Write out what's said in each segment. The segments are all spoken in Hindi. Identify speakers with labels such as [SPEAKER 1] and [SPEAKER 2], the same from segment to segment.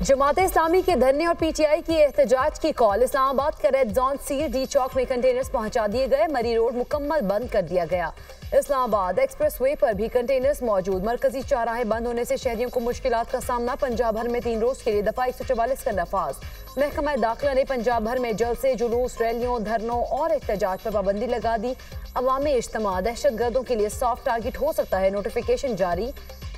[SPEAKER 1] जमात इस्लामी के धरने और पीटीआई की एहतजाज की कॉल। इस्लामाबाद के रेड जोन सी डी चौक में कंटेनर्स पहुंचा दिए गए। मरी रोड मुकम्मल बंद कर दिया गया। इस्लामाबाद एक्सप्रेस वे पर भी कंटेनर्स मौजूद। मरकजी चौराहे बंद होने से शहरियों को मुश्किलात का सामना। पंजाब भर में 3 रोज के लिए दफा 144 का नफाज। महकमा दाखिला ने पंजाब भर में जलसे, जुलूस, रैलियों, धरनों और एहतजाज पर पाबंदी लगा दी। अवामी इज्तिमा दहशत गर्दों के लिए सॉफ्ट टारगेट हो सकता है, नोटिफिकेशन जारी।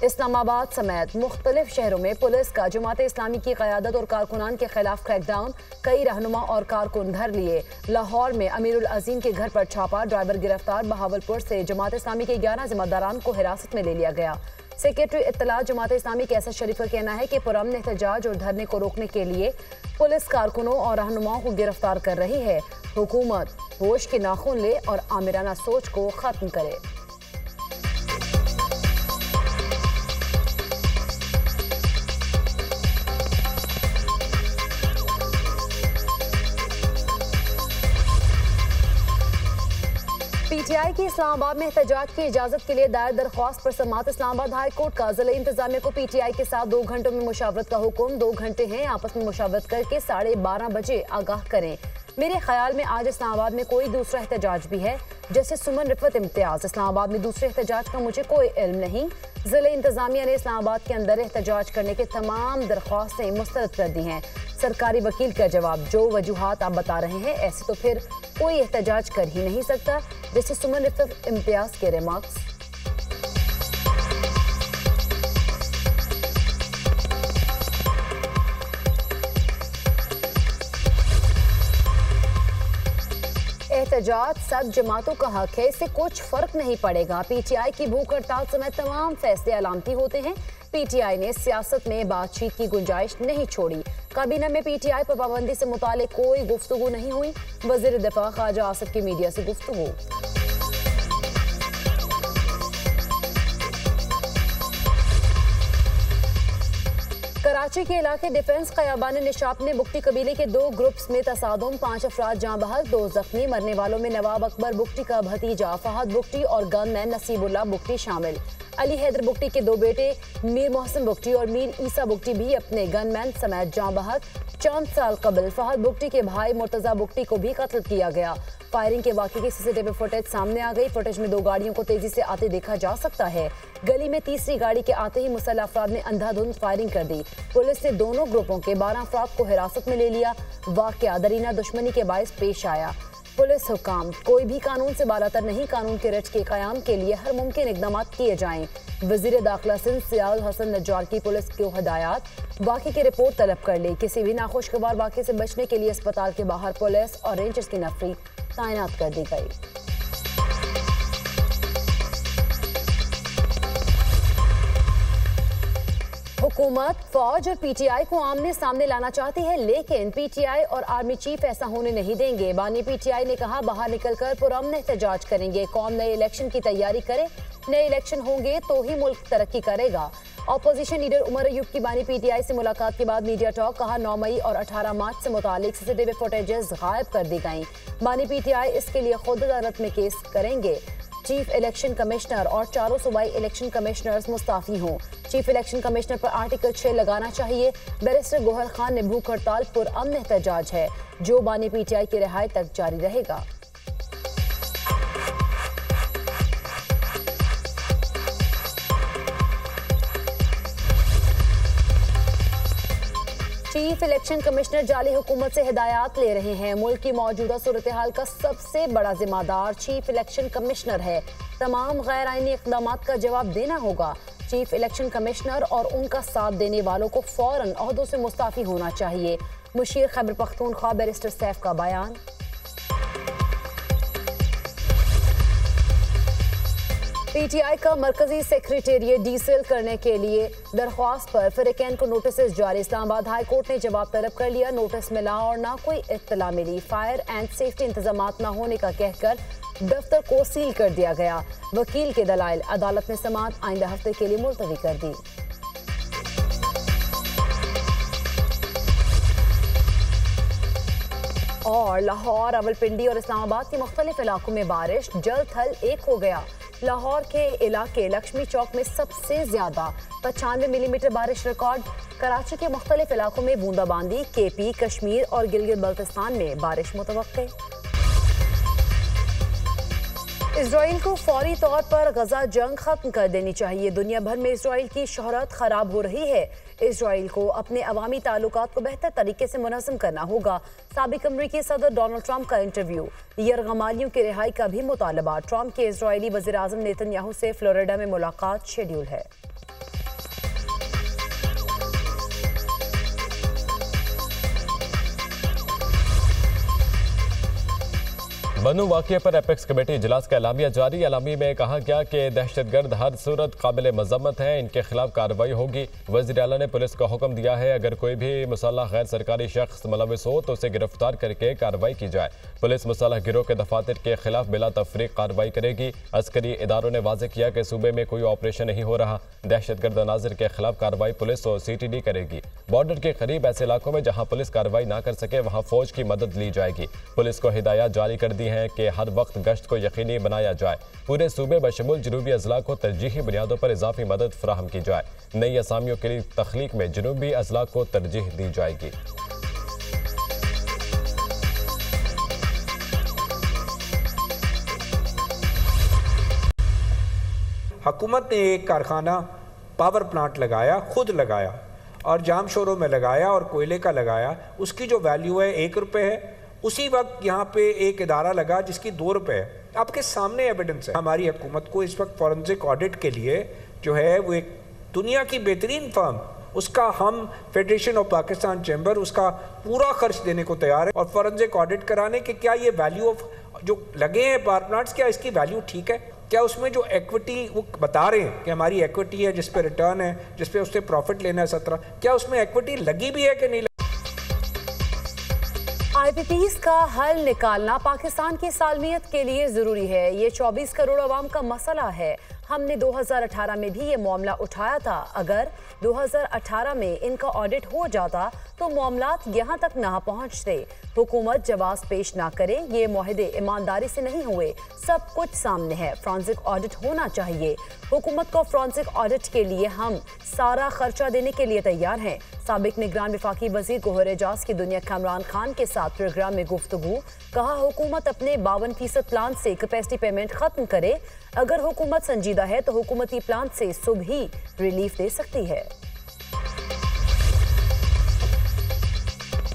[SPEAKER 1] इस्लामाबाद समेत मुख्तलिफ शहरों में पुलिस का जमात इस्लामी की क़यादत और कारकुनान के खिलाफ क्रैकडाउन। कई रहनुमा और कारकुन घर लिए। लाहौर में अमीरुल अजीम के घर पर छापा, ड्राइवर गिरफ्तार। बहावलपुर से जमात इस्लामी के 11 जिम्मेदारान को हिरासत में ले लिया गया। सेक्रेटरी इत्तला जमात इस्लामी कैसर शरीफ का कहना है कि पुरअमन एहतजाज और धरने को रोकने के लिए पुलिस कारकुनों और रहनुमाओं को गिरफ्तार कर रही है। हुकूमत होश के नाखून ले और आमिराना सोच को खत्म करे। पीटीआई की इस्लामाबाद में एहतजाज की इजाजत के लिए दायर दरख्वास्त पर समाअत। इस्लामाबाद हाई कोर्ट का जिला इंतजामिया को पीटीआई के साथ 2 घंटों में मुशावरत का हुक्म। 2 घंटे हैं, आपस में मुशावरत करके 12:30 बजे आगाह करें। मेरे ख्याल में आज इस्लामाबाद में कोई दूसरा एहतजाज भी है, जैसे सुमन रिफत इम्तियाज। इस्लामाबाद में दूसरे एहतजाज का मुझे कोई इल्म नहीं। जिला इंतजामिया ने इस्लामाबाद के अंदर एहतजाज करने के तमाम दरख्वास्तें मुस्तरद कर दी हैं। सरकारी वकील का जवाब, जो वजूहात आप बता रहे हैं ऐसे तो फिर कोई एहतजाज कर ही नहीं सकता, जैसे सुमन रिफत इम्तियाज के रिमार्क्स। एहतजाज सब जमातों का हक है, इससे कुछ फर्क नहीं पड़ेगा। पीटीआई की भूख हड़ताल समेत तमाम फैसले अलामती होते हैं। पीटीआई ने सियासत में बातचीत की गुंजाइश नहीं छोड़ी। काबीना में पीटीआई पर पाबंदी से मुतालिक कोई गुफ्तगू नहीं हुई। वज़ीर दिफा ख्वाजा आसिफ की मीडिया से गुफ्तगू। कराची के इलाके डिफेंस क़याबान निशात में बुगटी कबीले के 2 ग्रुप्स में तसादुम। 5 अफराद जाँ बहक, 2 जख्मी। मरने वालों में नवाब अकबर बुगटी का भतीजा फहद बुगटी और गनमैन नसीबुल्लाह बुगटी शामिल। अली हैदर बुगटी के 2 बेटे मीर मोहसिन बुगटी और मीर ईसा बुगटी भी अपने गनमैन समेत जाँ बहक। चंद साल कबल फहद बुगटी के भाई मुर्तजा बुगटी को भी कत्ल किया गया। फायरिंग के वाक़े की सीसीटीवी फुटेज सामने आ गई। फुटेज में 2 गाड़ियों को तेजी से आते देखा जा सकता है। गली में तीसरी गाड़ी के आते ही मुसल्लह अफराद ने अंधाधुंध फायरिंग कर दी। पुलिस ने दोनों ग्रुपों के 12 अफराद को हिरासत में ले लिया। वाक़या दरीना दुश्मनी के बायस पेश आया। पुलिस हुकाम, कोई भी कानून से बालातर नहीं, कानून के रच के क़याम के लिए हर मुमकिन इक़दाम किए जाएं। वज़ीर दाखिला सिंध सियाद हसन नज्जार की पुलिस को हदायत, वाक़े की रिपोर्ट तलब कर ली। किसी भी नाखुशगवार वाक़े से बचने के लिए अस्पताल के बाहर पुलिस और रेंजर्स की नफरी तैनात कर दी गई। हुकूमत फौज और पीटीआई को आमने सामने लाना चाहती है, लेकिन पीटीआई और आर्मी चीफ ऐसा होने नहीं देंगे। बानी पीटीआई ने कहा, बाहर निकलकर पुरअमन एहतजाज करेंगे। कौम नए इलेक्शन की तैयारी करे, नए इलेक्शन होंगे तो ही मुल्क तरक्की करेगा। अपोजिशन लीडर उमर अयूब की बानी पीटीआई से मुलाकात के बाद मीडिया टॉक। कहा, 9 मई और 18 मार्च से मुतालिक सीसीटीवी फुटेजेस गायब कर दी गई। बानी पीटीआई इसके लिए खुद अदालत में केस करेंगे। चीफ इलेक्शन कमिश्नर और 4 सूबाई इलेक्शन कमिश्नर्स मुस्ताफी हों। चीफ इलेक्शन कमिश्नर पर आर्टिकल 6 लगाना चाहिए। बैरिस्टर गोहर खान ने भूख हड़ताल पुरअमन एहतजाज है, जो बानी पीटीआई की रिहाई तक जारी रहेगा। चीफ इलेक्शन कमिश्नर जाली हुकूमत से हिदायत ले रहे हैं। मुल्क की मौजूदा सूरत हाल का सबसे बड़ा जिम्मेदार चीफ इलेक्शन कमिश्नर है। तमाम गैर आईनी इक़दामात का जवाब देना होगा। चीफ इलेक्शन कमिश्नर और उनका साथ देने वालों को फौरन ओहदों से मुस्ताफी होना चाहिए। मुशीर खैबर पख्तूनख्वा बैरिस्टर सैफ का बयान। पीटीआई का मरकजी सेक्रेटेरिएट डीसेल करने के लिए दरख्वास्त पर फ़रीक़ैन को नोटिस जारी। इस्लामाबाद हाई कोर्ट ने जवाब तलब कर लिया। नोटिस मिला और ना कोई इत्तला मिली। फायर एंड सेफ्टी इंतजामात न होने का कहकर दफ्तर को सील कर दिया गया। वकील के दलाइल, अदालत ने समाअत आइंदा हफ्ते के लिए मुलतवी कर दी। और लाहौर, रावलपिंडी और इस्लामाबाद के मुख्तलिफ इलाकों में बारिश, जल थल एक हो गया। लाहौर के इलाके लक्ष्मी चौक में सबसे ज्यादा 95 मिलीमीटर बारिश रिकॉर्ड। कराची के मुख्तलिफ इलाकों में बूंदाबांदी। केपी, कश्मीर और गिलगित बल्तिस्तान में बारिश मुतवक्के। इजराइल को फौरी तौर पर गजा जंग खत्म कर देनी चाहिए। दुनिया भर में इजराइल की शोहरत खराब हो रही है। इजराइल को अपने अवामी ताल्लुकात को बेहतर तरीके से मुनज़्ज़म करना होगा। साबिक अमरीकी सदर डोनाल्ड ट्रंप का इंटरव्यू। यरगमालियों की रिहाई का भी मुतालबा। ट्रंप के इजरायली वज़ीर आज़म नेतन्याहू से फ्लोरिडा में मुलाकात शेड्यूल है।
[SPEAKER 2] बनू वाक़े पर एपेक्स कमेटी इजलास का एलामिया जारी। एलामी में कहा गया कि दहशतगर्द हर सूरत काबिल मजम्मत है, इनके खिलाफ कार्रवाई होगी। वज़ीर आला ने पुलिस को हुक्म दिया है अगर कोई भी मुसल्लह गैर सरकारी शख्स मुलविस हो तो उसे गिरफ्तार करके कार्रवाई की जाए। पुलिस मुसल्लह गिरोह के दफातर के खिलाफ बिला तफरीक कार्रवाई करेगी। अस्करी इदारों ने वाज़ेह किया कि सूबे में कोई ऑपरेशन नहीं हो रहा। दहशतगर्द अनाज़िर के खिलाफ कार्रवाई पुलिस और CTD करेगी। बॉर्डर के करीब ऐसे इलाकों में जहाँ पुलिस कार्रवाई ना कर सके वहाँ फौज की मदद ली जाएगी। पुलिस को हिदायत जारी कर दी है कि हर वक्त गश्त को यकीनी बनाया जाए। पूरे सूबे बशमूल जनूबी अजला को तरजीही बुनियादों पर इजाफी मदद फराहम की जाए। नई असामियों के लिए तख्लीक में जनूबी अजला को तरजीह दी जाएगी।
[SPEAKER 3] हुकूमत ने एक कारखाना पावर प्लांट लगाया, खुद लगाया और जाम शोरों में लगाया और कोयले का लगाया। उसकी जो वैल्यू है 1 रुपये है। उसी वक्त यहाँ पे एक इदारा लगा जिसकी 2 रुपये है। आपके सामने एविडेंस है। हमारी हुकूमत को इस वक्त फॉरेंसिक ऑडिट के लिए जो है वो एक दुनिया की बेहतरीन फर्म, उसका हम फेडरेशन ऑफ पाकिस्तान चैम्बर उसका पूरा खर्च देने को तैयार है और फॉरेंसिक ऑडिट कराने कि क्या ये वैल्यू ऑफ जो लगे हैं पावर प्लांट्स, क्या इसकी वैल्यू ठीक है, क्या उसमें जो इक्विटी वो बता रहे हैं कि हमारी इक्विटी है जिस पे रिटर्न है, जिस पे उससे प्रॉफिट लेना है 17, क्या उसमें इक्विटी लगी भी है कि नहीं।
[SPEAKER 1] IPPs का हल निकालना पाकिस्तान की सालमियत के लिए जरूरी है। ये 24 करोड़ अवाम का मसला है। हमने 2018 में भी ये मामला उठाया था। अगर 2018 में इनका ऑडिट हो जाता तो मामलात यहाँ तक ना पहुँचते। हुकूमत जवाब पेश ना करे। ये मुआहदे ईमानदारी से नहीं हुए। सब कुछ सामने है। फ्रांसिक ऑडिट होना चाहिए। हुकूमत को फ्रांसिक ऑडिट के लिए हम सारा खर्चा देने के लिए तैयार हैं। साबिक निगरान वफाकी वजीर गोहर एजाज की दुनिया कामरान खान के साथ प्रोग्राम में गुफ्तगू। कहा हुकूमत अपने 52% प्लान से कैपेसिटी पेमेंट खत्म करे। अगर हुकूमत संजीदा है तो हुकूमती प्लान से सुबह ही रिलीफ दे सकती है।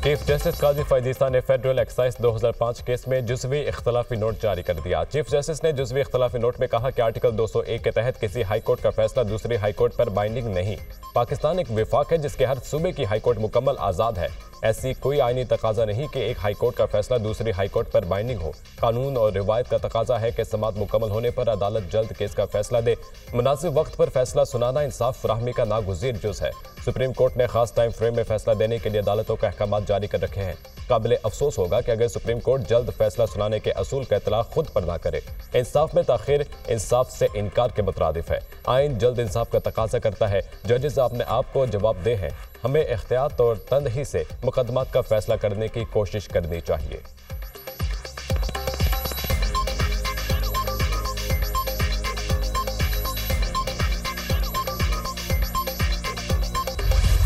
[SPEAKER 2] चीफ जस्टिस काजी फैजीसा ने फेडरल एक्साइज 2005 केस में जुज़वी इख्तलाफी नोट जारी कर दिया। चीफ जस्टिस ने जुज़वी इख्तलाफी नोट में कहा कि आर्टिकल 201 के तहत किसी हाई कोर्ट का फैसला दूसरी हाई कोर्ट पर बाइंडिंग नहीं। पाकिस्तान एक विफाक है जिसके हर सूबे की हाई कोर्ट मुकम्मल आज़ाद है। ऐसी कोई आईनी तकाजा नहीं कि एक हाई कोर्ट का फैसला दूसरी हाई कोर्ट पर बाइंडिंग हो। कानून और रिवायत का तकाजा है कि समाअत मुकम्मल होने पर अदालत जल्द केस का फैसला दे। मुनासिब वक्त पर फैसला सुनाना इंसाफ फराहमी का नागुज़ीर जुज़ है। सुप्रीम कोर्ट ने खास टाइम फ्रेम में फैसला देने के लिए अदालतों का अहकाम जारी कर रखे हैं। काबिल अफसोस होगा कि अगर सुप्रीम कोर्ट जल्द फैसला सुनाने के असूल का इतलाक खुद पर ना करे। इंसाफ में ताखिर इंसाफ से इनकार के मुतरादिफ है। आइन जल्द इंसाफ का तकाजा करता है। जजेस अपने आप को जवाबदेह हैं। हमें एहतियात और तंदही से मुकदमात का फैसला करने की कोशिश करनी चाहिए।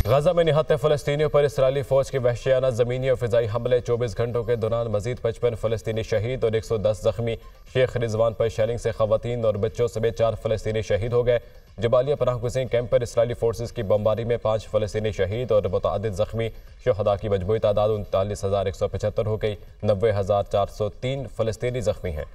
[SPEAKER 2] गजा में निहत्ते फ़लस्तीनियों पर इसराइली फ़ौज के वहशियाना ज़मीनी और फ़िज़ाई हमले। 24 घंटों के दौरान मज़ीद 55 फ़लस्तीनी शहीद और 110 ज़ख्मी। शेख रिजवान पर शेलिंग से ख़वातीन और बच्चों समेत 4 फ़लस्तीनी शहीद हो गए। जबालिया पनाह गुज़ीन कैंप पर इसराइली फोर्सेस की बमबारी में 5 फ़लस्तीनी शहीद और मुतअद्दिद ज़ख्मी। शुहदा की मजमूई तादाद 39,175 हो गई। 90,403 फ़लस्तीनी ज़ख्मी हैं।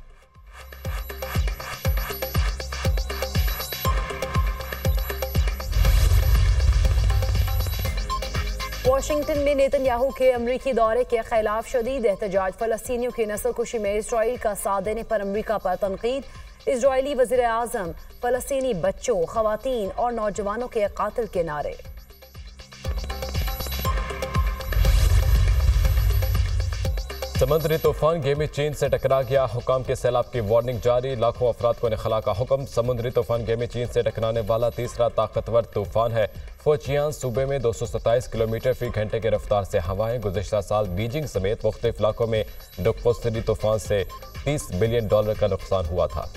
[SPEAKER 1] वाशिंगटन में नेतन्याहू के अमरीकी दौरे के खिलाफ शदीद एहतजाज। फ़लस्तीनियों की नस्लकुशी में इसराइल का साथ देने पर अमरीका पर तनकीद। इजरायली वज़ीर आज़म फ़लस्तीनी बच्चों, ख़वातीन और नौजवानों के कातिल के नारे।
[SPEAKER 2] समुद्री तूफान गेमी चीन से टकरा गया। हुकाम के सैलाब की वार्निंग जारी। लाखों अफराद को निखला का हुक्म। समुद्री तूफान गेमी चीन से टकराने वाला तीसरा ताकतवर तूफान है। फौजियान सूबे में 227 किलोमीटर फी घंटे की रफ्तार से हवाएं। गुज़िश्ता साल बीजिंग समेत मुख्तलिफ इलाकों में डुक्कोसरी तूफान से $30 बिलियन का नुकसान हुआ था।